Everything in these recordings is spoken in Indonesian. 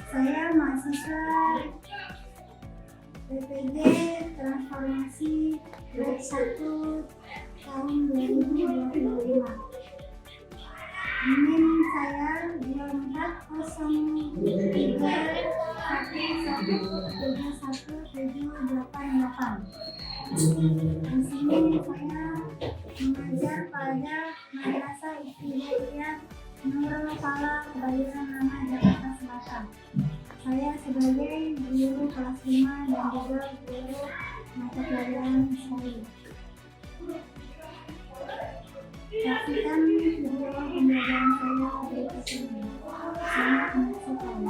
Saya mahasiswa PPG Transformasi Grade 1 tahun 2025. NIM saya 240311717888. Di sini saya mengajar pada Madrasah Ibtidaiyah Nurul Falah, Kebayoran Lama, Jakarta Selatan. Saya sebagai guru kelas 5 dan juga guru mata pelajaran Islam. Saksikan video pembelajaran saya berikut ini. Selamat menyaksikan.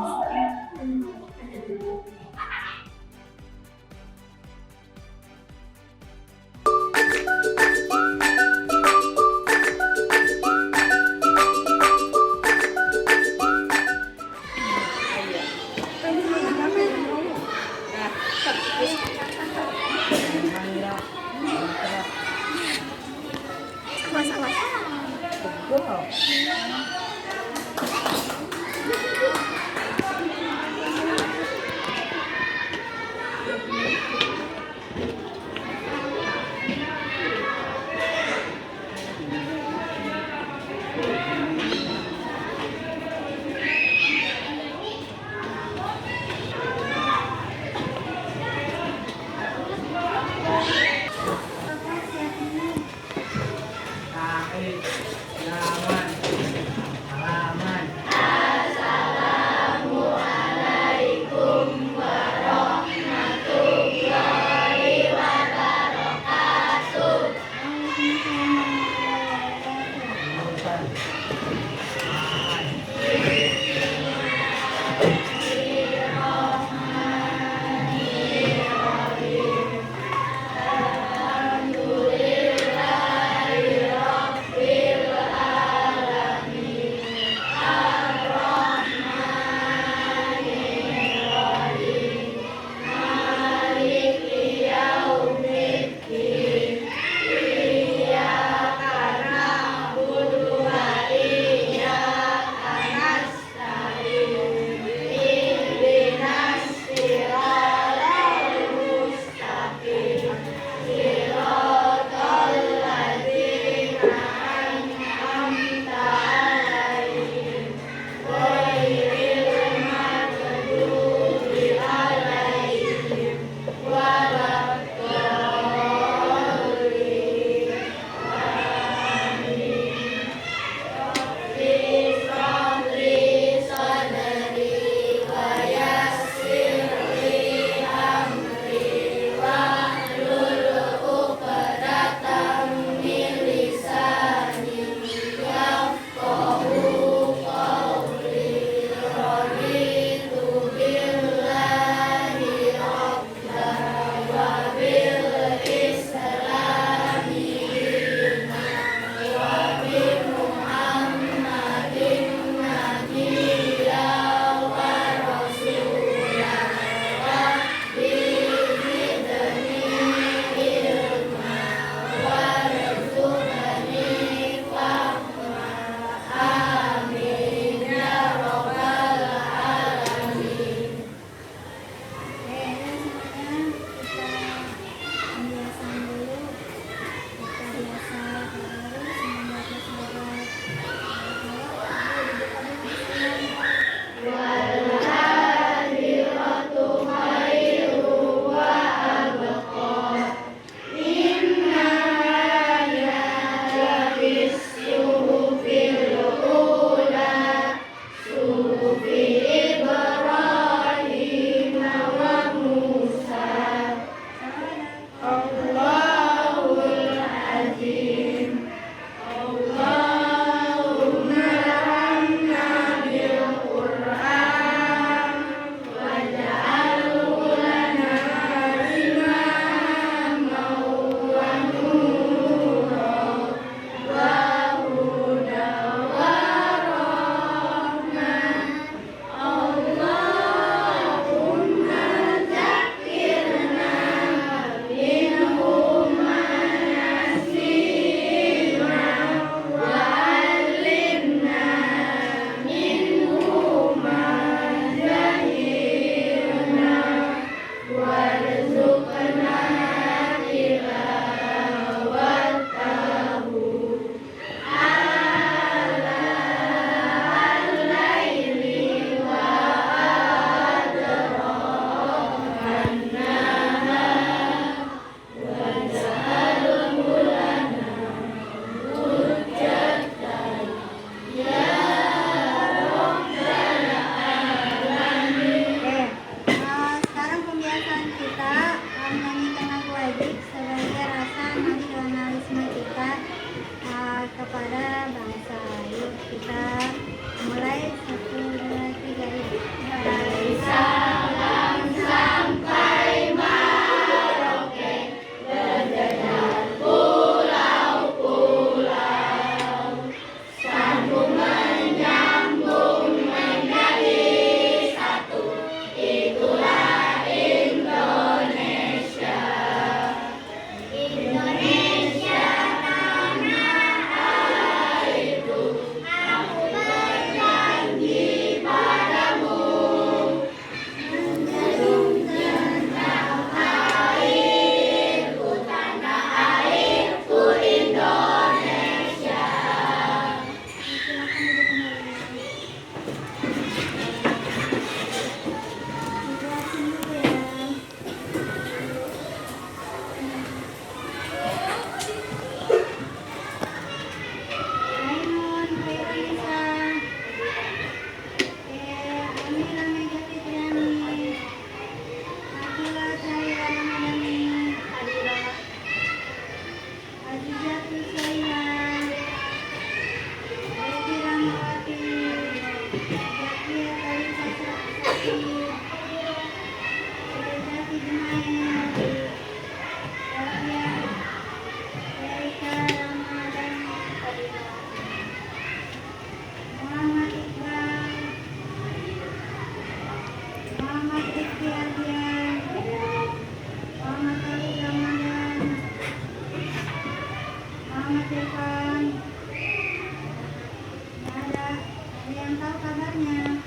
kabarnya?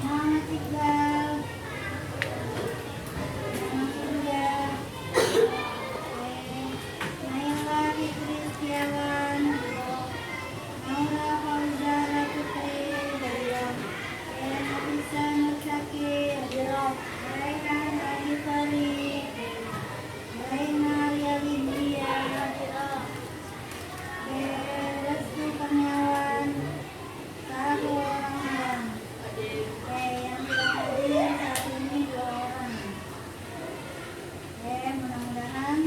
Muhammad Iqbal. Masuk juga. Naila Fitri Setiawan. Naura Fauzara Putri. Nafisa Nur Syakir. Raihan Adi Farid. Raina Lia Lydia. Restu Kurniawan. Satu orang. Yang tidak hadir saat ini 2 orang. Mudah-mudahan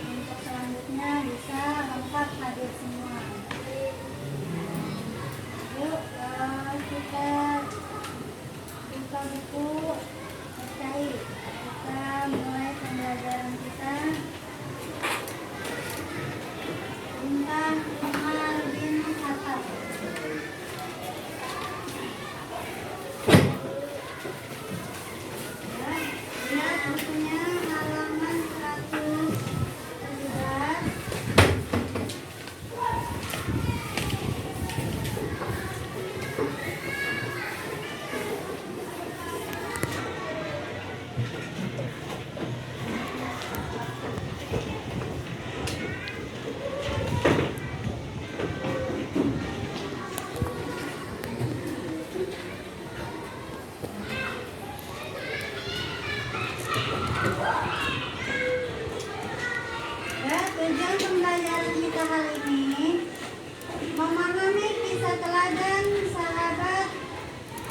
untuk selanjutnya bisa lengkap hadir semua. Yuk kita buka buku, bacain. Kita mulai pembelajaran kita tentang Umar bin Khattab. Lihat bukunya halaman 117. Tujuan pembelajaran kita kali ini memahami kisah teladan sahabat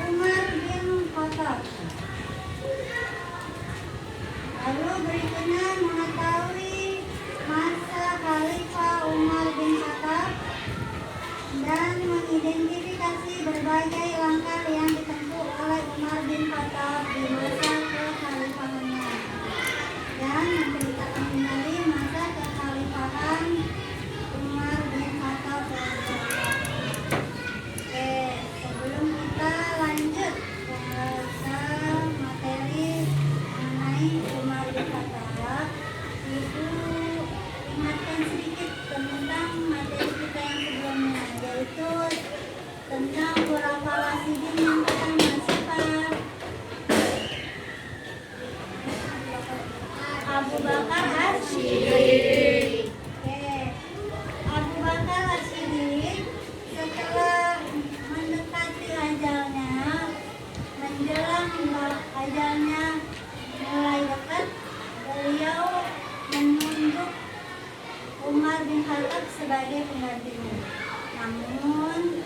Umar bin Khattab. Lalu berikutnya mengetahui masa Khalifah Umar bin Khattab dan mengidentifikasi berbagai langkah yang ditempuh oleh Umar bin Khattab di masa kekhalifahannya dan menceritakan kembali masa kekhalifahan Umar bin Khattab. Sebelum kita lanjut pembahasan materi mengenai Umar bin Khattab, Ibu ingatkan sedikit tentang materi kita yang sebelumnya, yaitu tentang khulafaur rasyidin yang pertama. Siapa? Abu Bakar As-Siddiq. Abu Bakar As-Siddiq setelah mendekati ajalnya, menjelang ajalnya mulai dekat, beliau menunjuk Umar bin Khattab sebagai penggantinya. Namun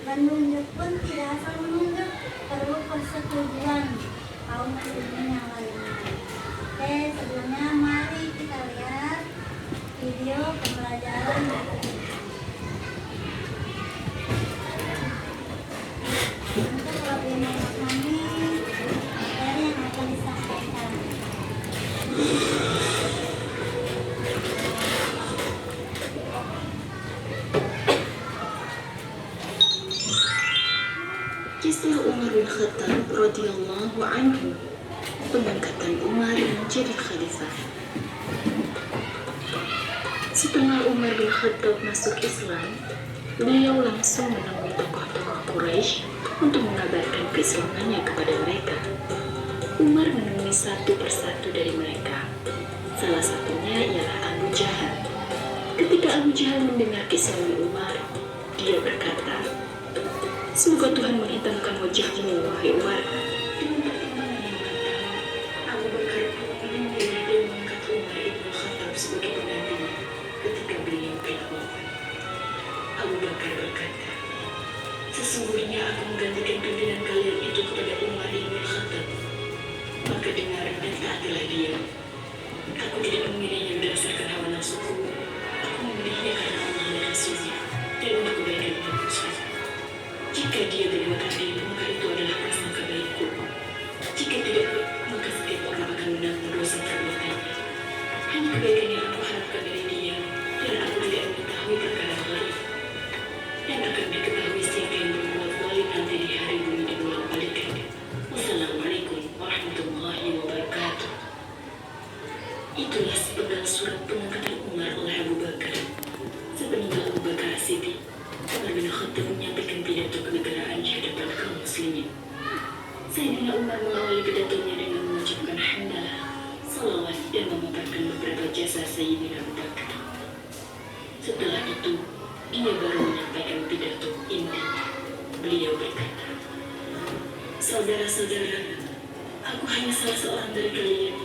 menunjuk pun tidak asal menunjuk, perlu persetujuan kaum muslimin yang lainnya. Sebelumnya mari kita lihat video pembelajaran untuk lebih memahami materi yang akan disampaikan. Kisah Umar bin Khattab radhiyallahu anhu, pengangkatan Umar menjadi khalifah. Setelah Umar bin Khattab masuk Islam, beliau langsung menemui tokoh-tokoh Quraisy untuk mengabarkan keislamannya kepada mereka. Umar menemui satu persatu dari mereka. Salah satunya ialah Abu Jahal. Ketika Abu Jahal mendengar kisah Umar, dia berkata, "Semoga Tuhan menghitamkan wajahmu, wahai Umar." Abu Bakar ingin memilih dan mengangkat Umar bin Khattab sebagai penggantinya ketika beliau telah wafat. Abu Bakar berkata, "Sesungguhnya aku menggantikan pimpinan kalian itu kepada Umar bin Khattab. Maka dengar dan taatilah dia. Aku tidak memilihnya berdasarkan hawa nafsuku. Aku memilihnya karena Allah dan Rasulnya dan untuk kebaikan umatku saja. Jika dia berbuat adil, maka itu adalah prasangka baikku. Jika tidak, maka setiap orang akan menanggung dosa perbuatannya. Hanya kebaikan yang aku harapkan dari dia, dan aku tidak mengetahui perkara lain. Dan akan diketahui siapa yang berbuat zalim nanti di hari bumi dibolak-balikan. Wassalamualaikum warahmatullahi wabarakatuh." Itulah sepenggal surat pengangkatan Umar oleh Abu Bakar. Sepeninggal Abu Bakar Siddiq, bin Khattab menyampaikan pidato kenegaraan di hadapan kaum muslimin. Sayyidina Umar mengawali pidatonya dengan mengucapkan hamdalah, salawat, dan memaparkan beberapa jasa Sayyidina Abu Bakar. Setelah itu, dia baru menyampaikan pidato intinya. Beliau berkata, "Saudara-saudara, aku hanya salah seorang dari kalian.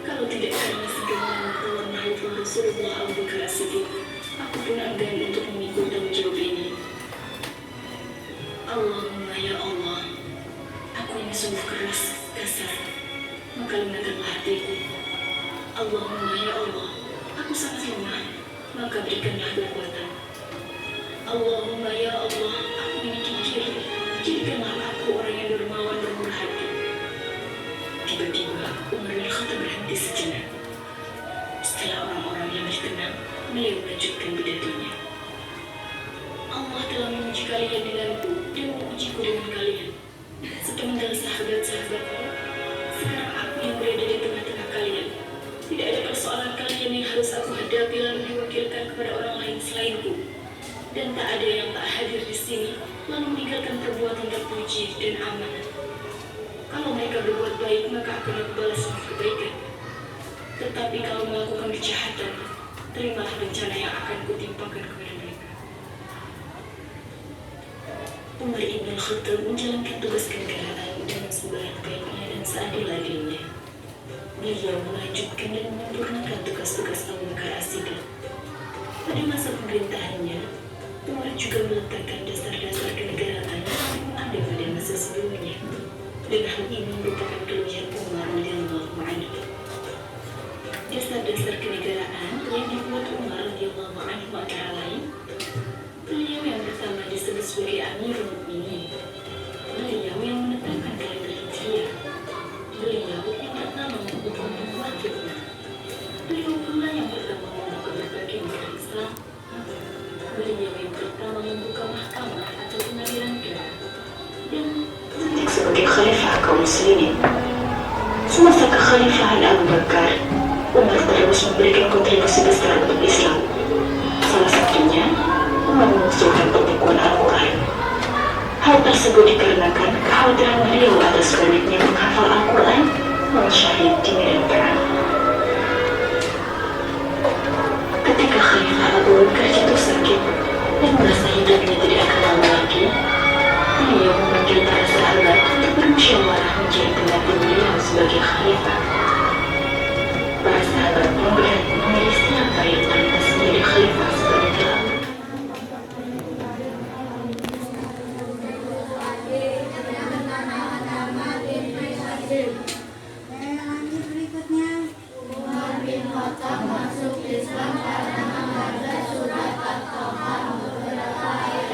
Kalau tidak karena segala pengetahuan Khalifah Rasulullah Abu Bakar As-Siddiq, aku pun enggan untuk memikul tanggung jawab ini. Allahumma ya Allah, aku ini sungguh keras, kasar, maka lunakanlah hatiku. Allahumma ya Allah, aku sangat lemah, maka berikanlah kekuatan. Allahumma ya Allah, aku ini kikir, jadikanlah aku orang yang dermawan dan murah hati." Tiba-tiba Umar bin Khattab berhenti sejenak. Setelah orang-orang yang bertenang, beliau melanjutkan pidatonya. "Allah telah menguji kalian denganku dan mengujiku dengan kalian. Sepeninggal sahabat-sahabatku, sekarang aku yang berada di tengah-tengah kalian. Tidak ada persoalan kalian yang harus aku hadapi lalu diwakilkan kepada orang lain selainku. Dan tak ada yang tak hadir di sini lalu meninggalkan perbuatan terpuji dan amanah. Kalau mereka berbuat baik, maka akan aku balas dengan kebaikan. Tetapi kalau melakukan kejahatan, terimalah bencana yang akan kutimpakan kepada mereka." Umar ibn Khattab menjalankan tugas kenegaraan dengan sebaik-baiknya dan seadil-adilnya. Beliau melanjutkan dan menyempurnakan tugas-tugas Abu Bakar As-Siddiq. Pada masa pemerintahannya, Umar juga meletakkan dasar-dasar kenegaraan yang ada pada masa sebelumnya. Dan hal ini merupakan kelebihan Umar radhiyallahu anhu. Dasar-dasar kenegaraan yang dibuat Umar radhiyallahu anhu antara lain, beliau yang pertama disebut sebagai Amirul Mukminin. Beliau yang menetapkan kalender Hijriah. Beliau yang pertama menghukum pembuat fitnah. Beliau pula yang pertama membuka berbagai negara Islam. Beliau yang pertama membuka mahkamah atau pengadilan agama. Dan sebagai khalifah kaum muslimin. Semasa kekhalifahan Abu Bakar, Umar terus memberikan kontribusi besar untuk Islam. Salah satunya, Umar mengusulkan pembukuan Al-Quran. Hal tersebut dikarenakan kekhawatiran beliau atas banyaknya menghafal Al-Quran yang syahid di medan perang. Ketika Khalifah Abu Bakar jatuh sakit dan merasa hidupnya tidak akan lama lagi, beliau memanggil para sahabat untuk bermusyawarah mencari pengganti beliau sebagai khalifah. Para sahabat pun berhenti memilih siapa yang pantas menjadi khalifah selanjutnya. Lanjut berikutnya. Umar bin Khattab masuk Islam karena membaca surat At-Taha beberapa ayat.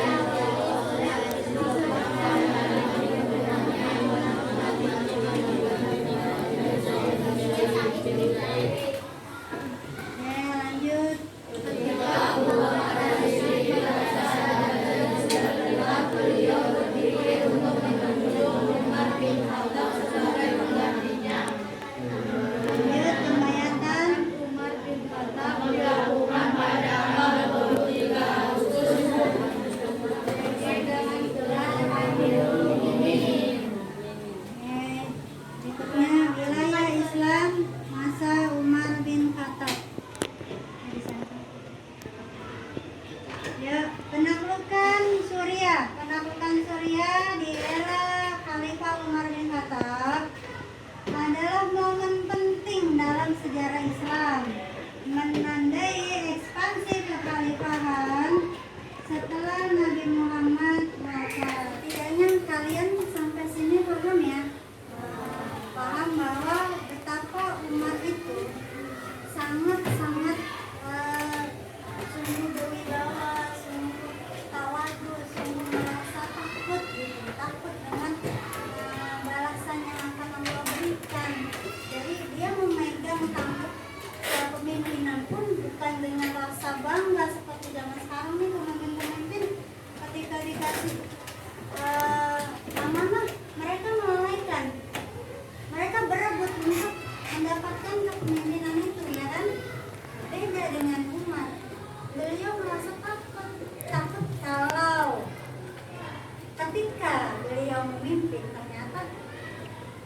beliau memimpin, ternyata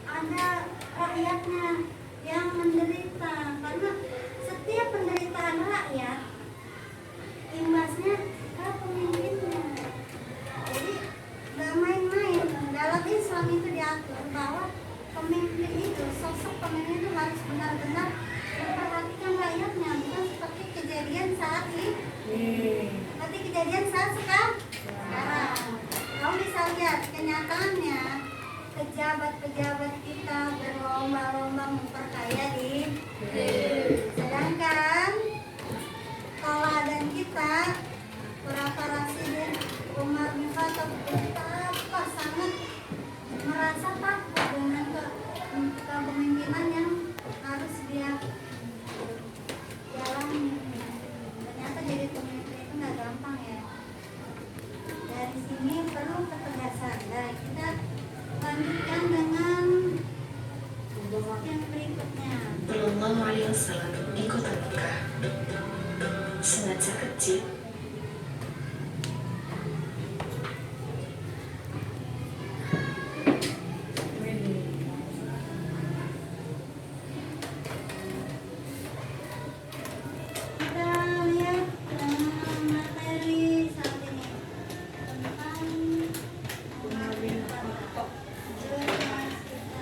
ada rakyatnya yang menderita, karena setiap penderitaan rakyat imbasnya ke pemimpinnya. Jadi gak main-main. Dalam Islam itu diatur bahwa pemimpin itu, sosok pemimpin itu harus benar-benar memperhatikan rakyatnya, bukan seperti kejadian saat ini. Seperti kejadian saat sekarang. Kamu bisa lihat kenyataannya, pejabat-pejabat kita berlomba-lomba memperkaya diri. Sedangkan teladan kita, para presiden Umar bin Khattab betapa sangat merasa takut dengan kepemimpinan yang harus dia jalani. Ternyata jadi pemimpin itu nggak gampang ya. Dari sini perlu ketegasan. Nah, kita lanjutkan dengan yang berikutnya. Sallallahu alaihi wasallam di kota Mekah sengaja kecil. Kita lihat materi saat ini tentang Umar bin Khattab. Jelas kita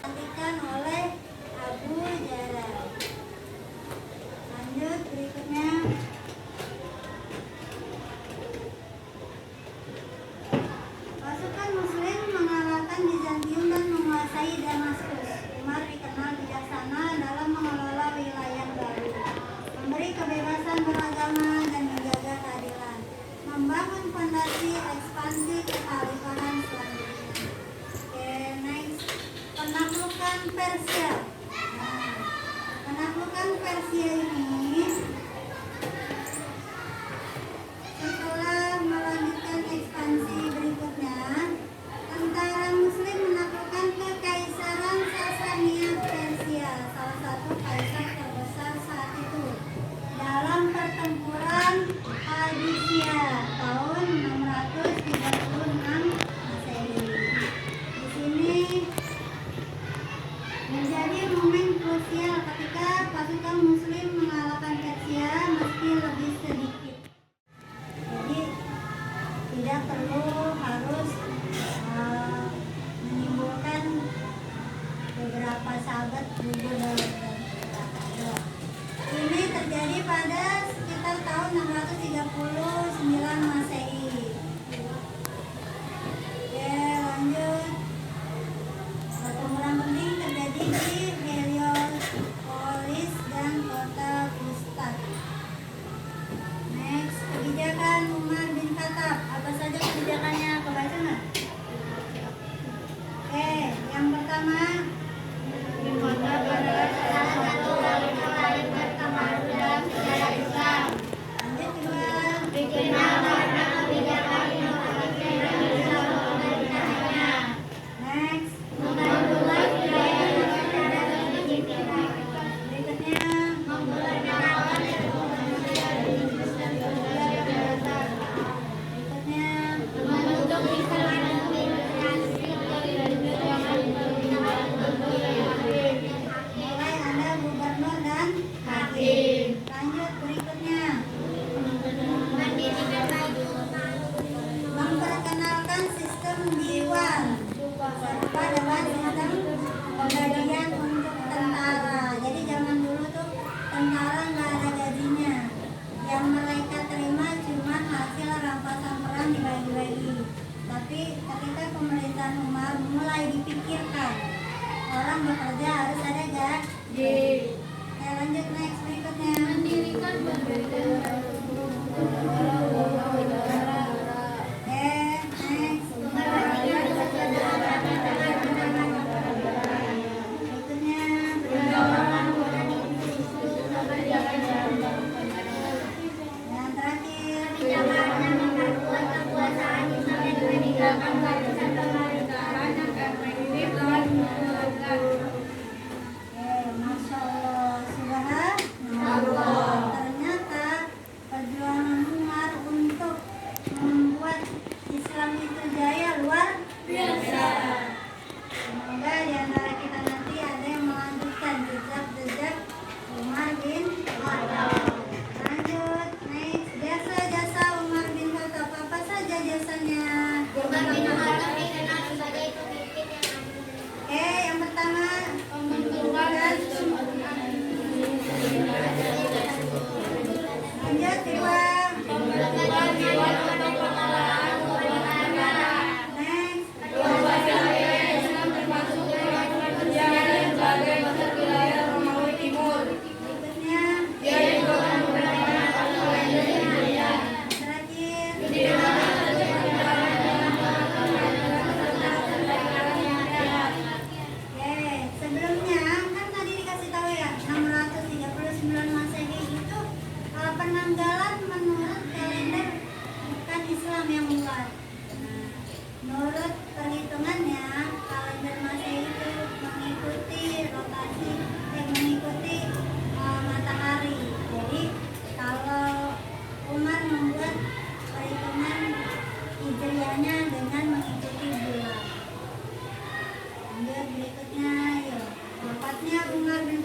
perhatikan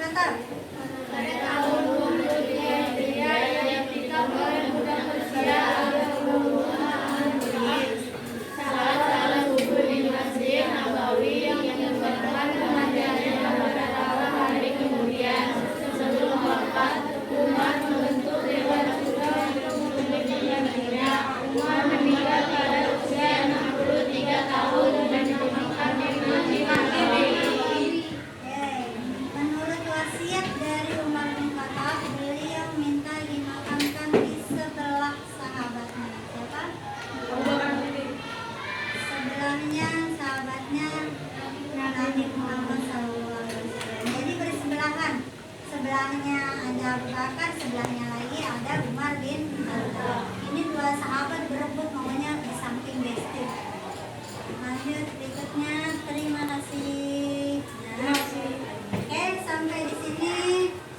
Imperator. Pada tahun 23 Hijriah yang ditambahkan bulan Persia salah suku di Masjid Nabawi yang menyebabkan kematiannya pada hari kemudian sebelum wafat. Umar membentuk Dewan Syura untuk memilikinya. Umar meninggal pada usia 63 tahun dan dimakamkan di Nabawi. Menurut wasiat dari Umar bin Khattab, beliau minta dimakamkan di sebelah sahabatnya. Siapa? Sebelahnya sahabatnya Nabi Muhammad SAW. Jadi bersebelahan. Sebelahnya ada Abu Bakar, sebelahnya lagi ada Umar bin Khattab. Ini dua sahabat berebut maunya di samping besti. Lanjut berikutnya, terima kasih. Oke, sampai di sini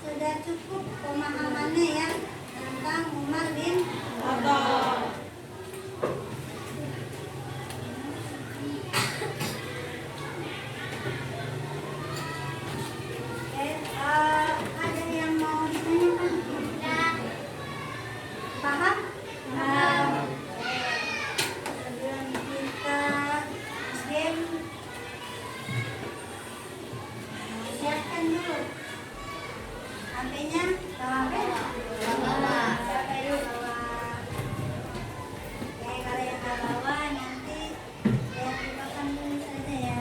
sudah cukup pemahamannya ya tentang Umar bin Khattab. Ada yang mau ditanyakan? Paham? Paham. Sebelum kita game, siapkan dulu. HP-nya bawa bawa. Siapa yuk bawa? Oke, kalau yang nggak bawa nanti lihat di belakang dulu saja ya.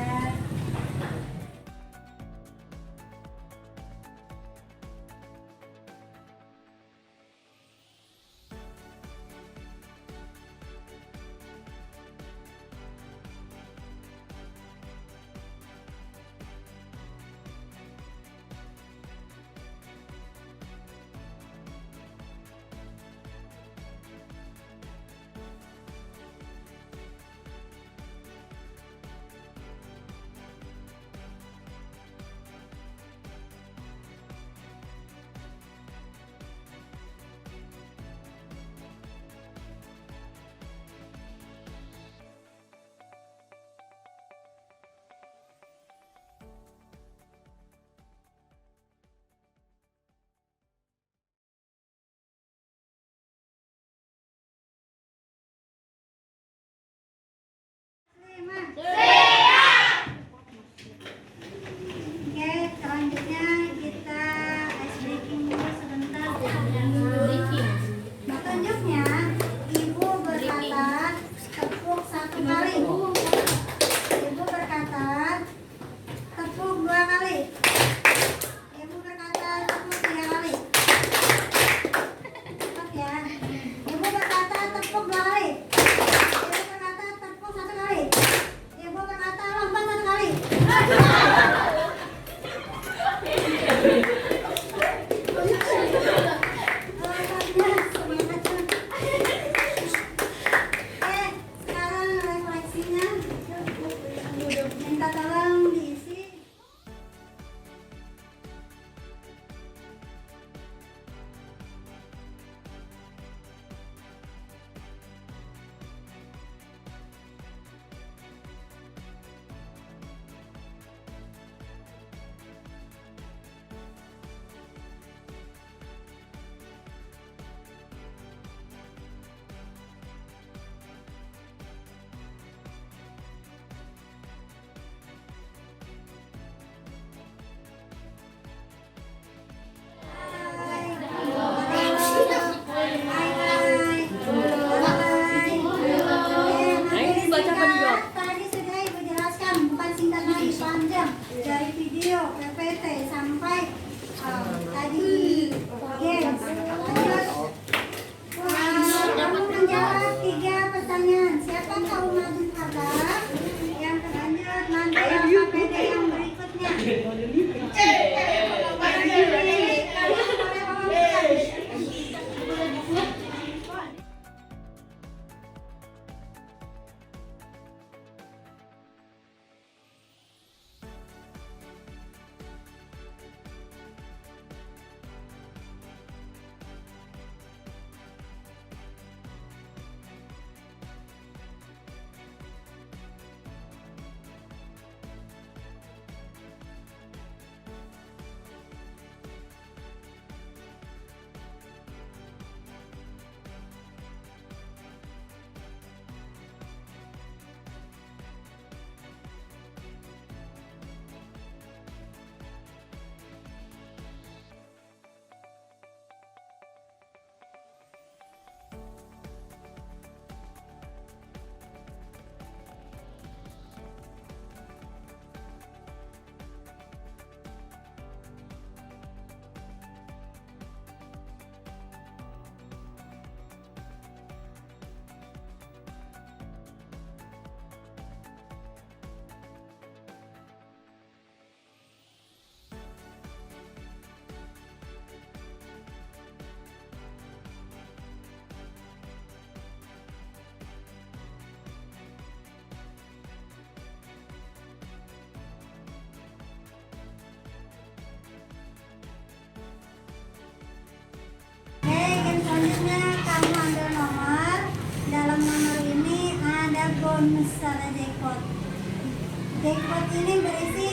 Jackpot ini berisi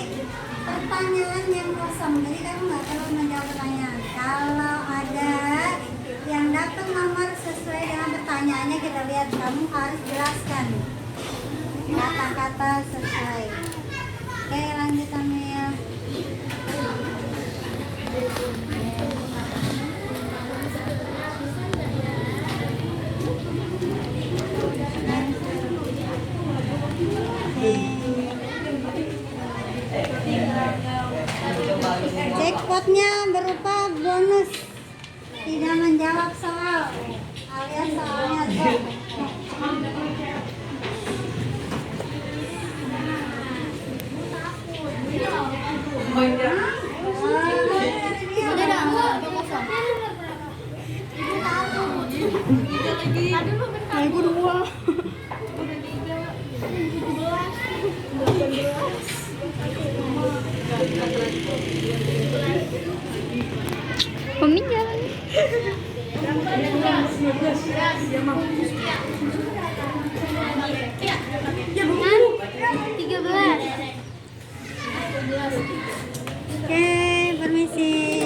pertanyaan yang kosong, jadi kamu nggak perlu menjawab pertanyaan. Kalau ada yang dapat nomor sesuai dengan pertanyaannya, kita lihat, kamu harus jelaskan kata-kata sesuai. Oke, lanjut Amil. Jackpotnya berupa bonus tidak menjawab soal alias soalnya drop. Mami jalan. Oke, permisi.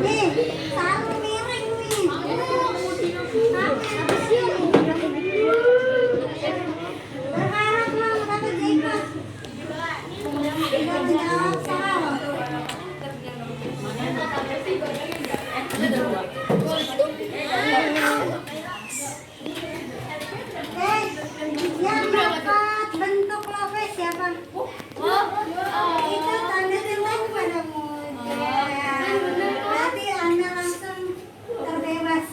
Nih, sarung miring nih. Berharap dapat jackpot. Tidak menjawab soal. Yang dapat bentuk love siapa? Itu tanda tentang pada muda. Berarti Anda langsung terbebas.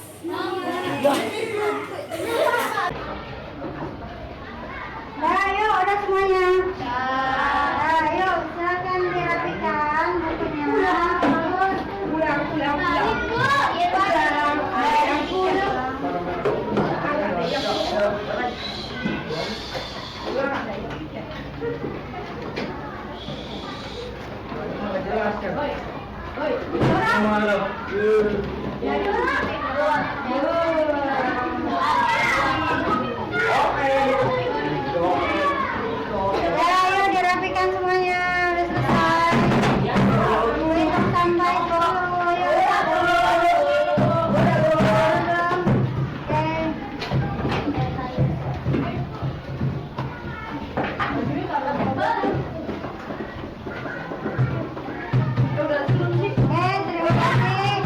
Ayo, udah semuanya. Ayo, silakan dirapikan bukunya. Ayo dirapikan semuanya, udah selesai. Hitung sampai 20. Terima kasih.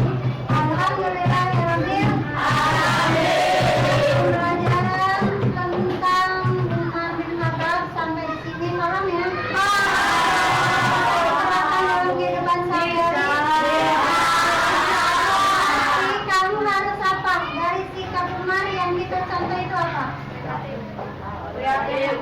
Alhamdulillah ya Rabbil alamin. Pelajaran tentang Umar bin Khattab sampai di sini malam ya. Terapkan dalam kehidupan sehari-hari. Tapi kamu harus apa? Dari sikap Umar yang kita contoh itu apa? Adil.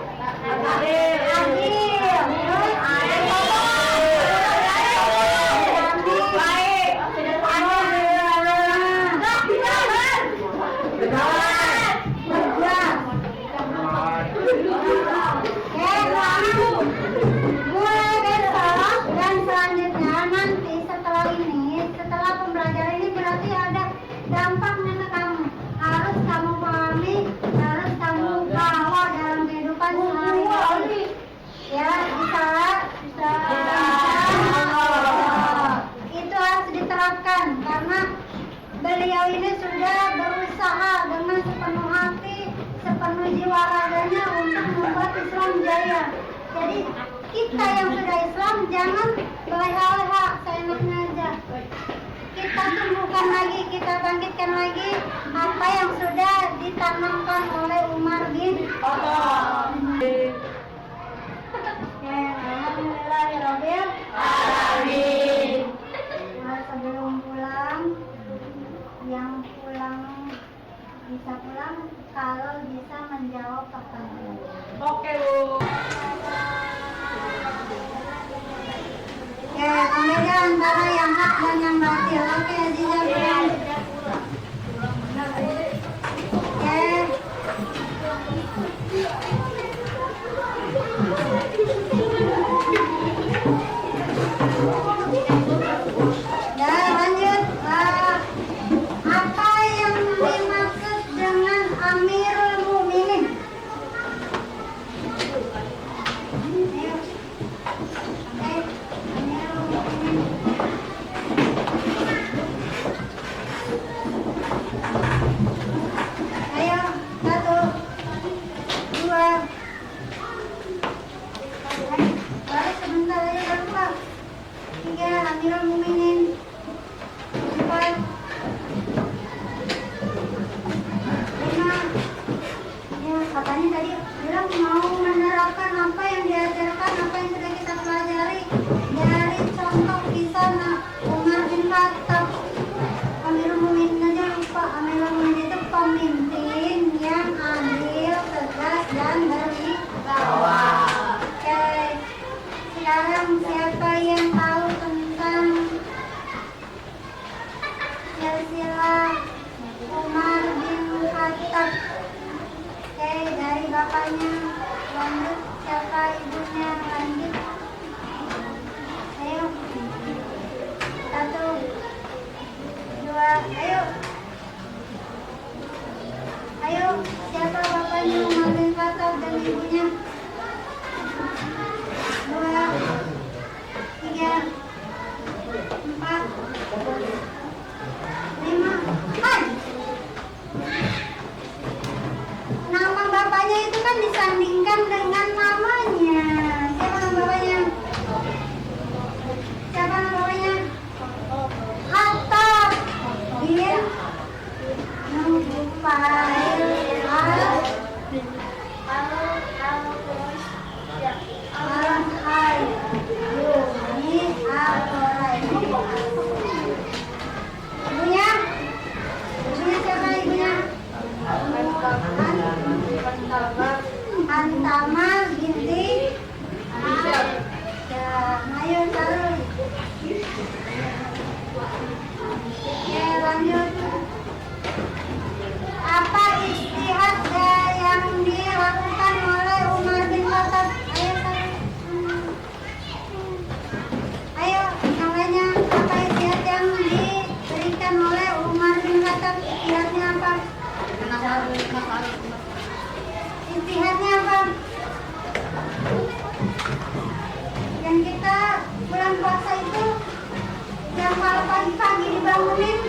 Mulai besok dan selanjutnya nanti setelah pembelajaran ini berarti ada dampaknya ke kamu. Harus kamu pahami, harus kamu bawa dalam kehidupan sehari-hari. Ya, bisa. Itu harus diterapkan karena beliau ini sudah berusaha dengan sepenuh hati, sepenuh jiwa raganya untuk membuat Islam jaya. Jadi kita yang sudah Islam jangan leha-leha seenaknya aja. Kita tumbuhkan lagi, kita bangkitkan lagi apa yang sudah ditanamkan oleh Umar bin Khattab. Alhamdulillahirabbil alamin. Nah, sebelum pulang, yang pulang bisa pulang kalau bisa menjawab pertanyaan. Oke, Bu. Oke, pembeda antara yang hak dan yang batil. Oke, dijawab. Oke. Amirul Mukminin. 4, 5. Ya, katanya tadi bilang mau menerapkan apa yang diajarkan, apa yang sudah kita pelajari dari contoh kisah Umar bin Khattab. Amirul Mukminin aja lupa. Amirul Mukminin itu pemimpin yang adil, tegas, dan berwibawa. Oke, sekarang siapa yang tahu tentang silsilah Umar bin Khattab? Oke, dari bapaknya lanjut, siapa ibunya lanjut? Ayo, 1, 2, ayo. Ayo, siapa bapaknya Umar bin Khattab dan ibunya? 2, 3, 4, 5. Hai! Nama bapaknya itu kan disandingkan dengan namanya. Siapa nama bapaknya? Siapa nama bapaknya? Khattab bin Nufail al-Hayyuni al-Quraisy. Ibunya? Ibunya siapa ibunya? Antama binti Aisyah. Ya, ayo taruh. Oke, lanjut. Apa ijtihad yang dilakukan oleh Umar bin Khattab? Ayo taruh. Ayo, yang lainnya. Apa ijtihad yang diberikan oleh Umar bin Khattab? Ijtihadnya apa? Ijtihadnya apa? Yang kita bulan puasa itu yang kalau pagi-pagi dibangunin